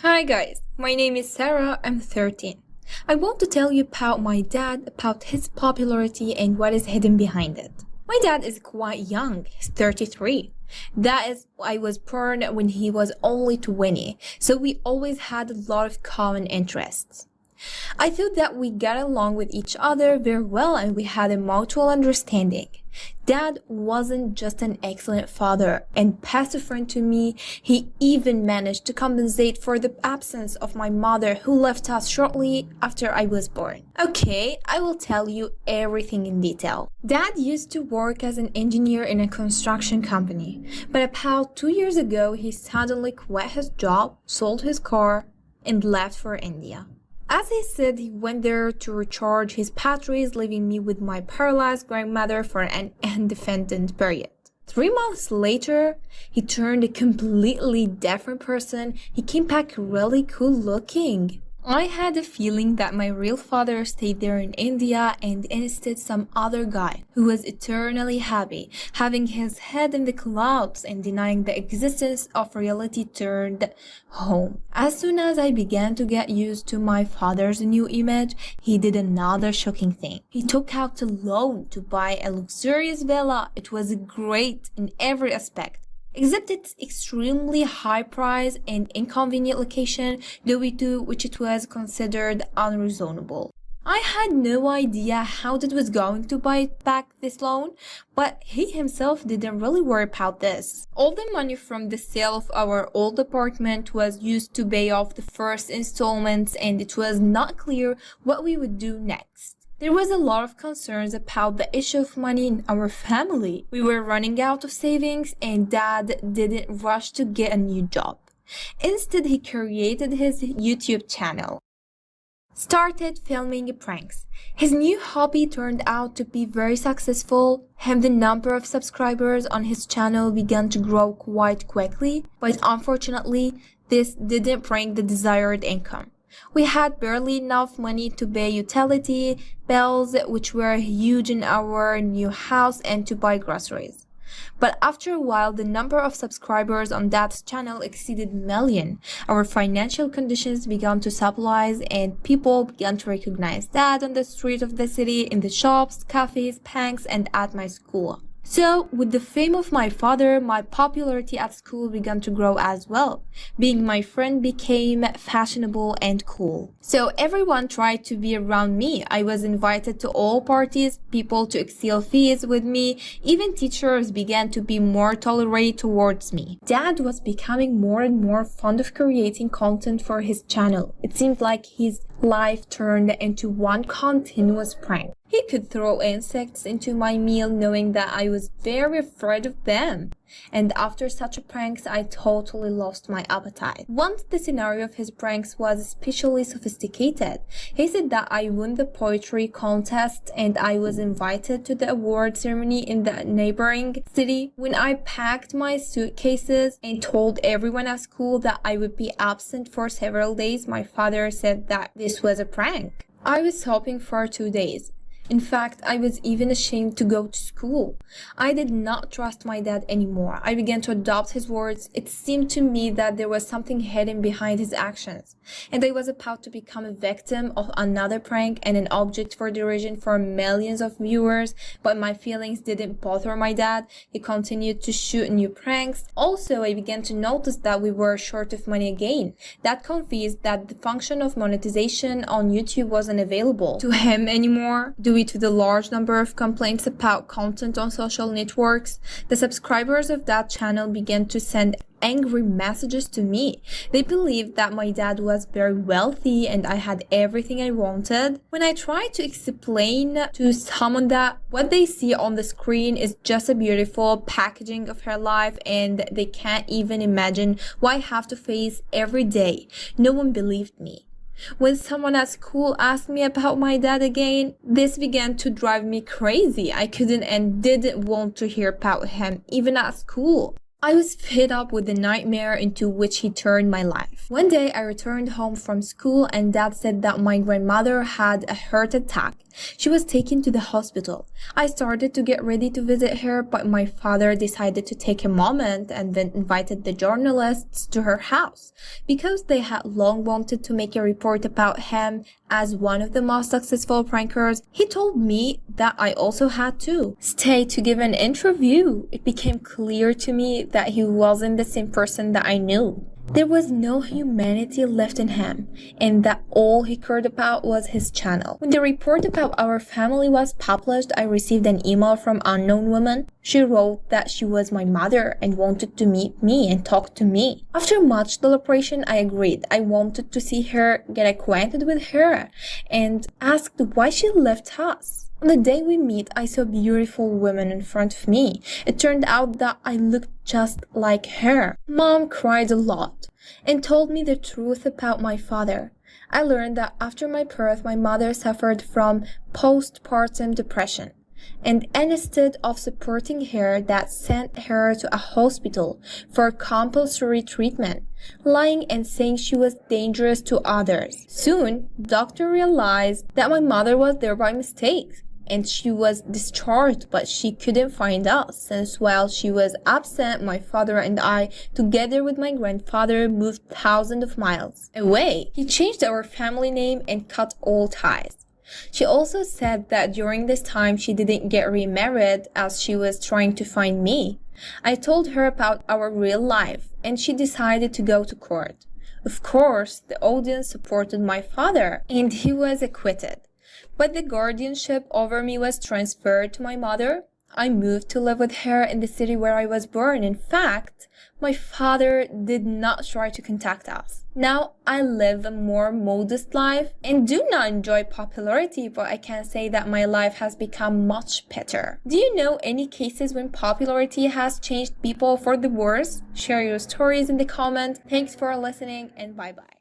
Hi guys, my name is Sarah, I'm 13. I want to tell you about my dad, about his popularity and what is hidden behind it. My dad is quite young, he's 33. That is, I was born when he was only 20, so we always had a lot of common interests. I thought that we got along with each other very well and we had a mutual understanding. Dad wasn't just an excellent father and best friend to me, he even managed to compensate for the absence of my mother who left us shortly after I was born. Okay, I will tell you everything in detail. Dad used to work as an engineer in a construction company, but about 2 years ago he suddenly quit his job, sold his car, and left for India. As he said, he went there to recharge his batteries, leaving me with my paralyzed grandmother for an indefinite period. 3 months later, he turned a completely different person. He came back really cool looking. I had a feeling that my real father stayed there in India and instead some other guy who was eternally happy, having his head in the clouds and denying the existence of reality turned home. As soon as I began to get used to my father's new image, he did another shocking thing. He took out a loan to buy a luxurious villa. It was great in every aspect, except its extremely high price and inconvenient location, due to which it was considered unreasonable. I had no idea how that was going to buy back this loan, but he himself didn't really worry about this. All the money from the sale of our old apartment was used to pay off the first installments, and it was not clear what we would do next. There was a lot of concerns about the issue of money in our family. We were running out of savings and Dad didn't rush to get a new job. Instead, he created his YouTube channel, started filming pranks. His new hobby turned out to be very successful, and the number of subscribers on his channel began to grow quite quickly, but unfortunately, this didn't bring the desired income. We had barely enough money to pay utility bills, which were huge in our new house, and to buy groceries. But after a while, the number of subscribers on that channel exceeded a million. Our financial conditions began to stabilize, and people began to recognize Dad on the street of the city, in the shops, cafes, banks, and at my school. So, with the fame of my father, my popularity at school began to grow as well. Being my friend became fashionable and cool. So everyone tried to be around me. I was invited to all parties, people to excel fees with me, even teachers began to be more tolerant towards me. Dad was becoming more and more fond of creating content for his channel. It seemed like his life turned into one continuous prank. He could throw insects into my meal knowing that I was very afraid of them. And after such pranks, I totally lost my appetite. Once the scenario of his pranks was especially sophisticated. He said that I won the poetry contest and I was invited to the award ceremony in the neighboring city. When I packed my suitcases and told everyone at school that I would be absent for several days, my father said that this was a prank. I was hoping for 2 days. In fact, I was even ashamed to go to school. I did not trust my dad anymore. I began to adopt his words. It seemed to me that there was something hidden behind his actions, and I was about to become a victim of another prank and an object for derision for millions of viewers. But my feelings didn't bother my dad. He continued to shoot new pranks. Also, I began to notice that we were short of money again. That confused that the function of monetization on YouTube wasn't available to him anymore. Due to the large number of complaints about content on social networks, the subscribers of that channel began to send angry messages to me. They believed that my dad was very wealthy and I had everything I wanted. When I tried to explain to someone that what they see on the screen is just a beautiful packaging of her life and they can't even imagine what I have to face every day, no one believed me. When someone at school asked me about my dad again, this began to drive me crazy. I couldn't and didn't want to hear about him, even at school. I was fed up with the nightmare into which he turned my life. One day, I returned home from school and Dad said that my grandmother had a heart attack. She was taken to the hospital. I started to get ready to visit her, but my father decided to take a moment and then invited the journalists to her house. Because they had long wanted to make a report about him as one of the most successful prankers, he told me that I also had to stay to give an interview. It became clear to me that he wasn't the same person that I knew. There was no humanity left in him, and that all he cared about was his channel. When the report about our family was published, I received an email from an unknown woman. She wrote that she was my mother and wanted to meet me and talk to me. After much deliberation, I agreed. I wanted to see her, get acquainted with her, and asked why she left us. On the day we meet, I saw a beautiful woman in front of me. It turned out that I looked just like her. Mom cried a lot and told me the truth about my father. I learned that after my birth, my mother suffered from postpartum depression. And instead of supporting her, Dad sent her to a hospital for compulsory treatment, lying and saying she was dangerous to others. Soon, the doctor realized that my mother was there by mistake, and she was discharged, but she couldn't find us, since while she was absent, my father and I, together with my grandfather, moved thousands of miles away. He changed our family name and cut all ties. She also said that during this time she didn't get remarried as she was trying to find me. I told her about our real life, and she decided to go to court. Of course, the audience supported my father, and he was acquitted. But the guardianship over me was transferred to my mother. I moved to live with her in the city where I was born. In fact, my father did not try to contact us. Now I live a more modest life and do not enjoy popularity, but I can say that my life has become much better. Do you know any cases when popularity has changed people for the worse? Share your stories in the comments. Thanks for listening and bye bye.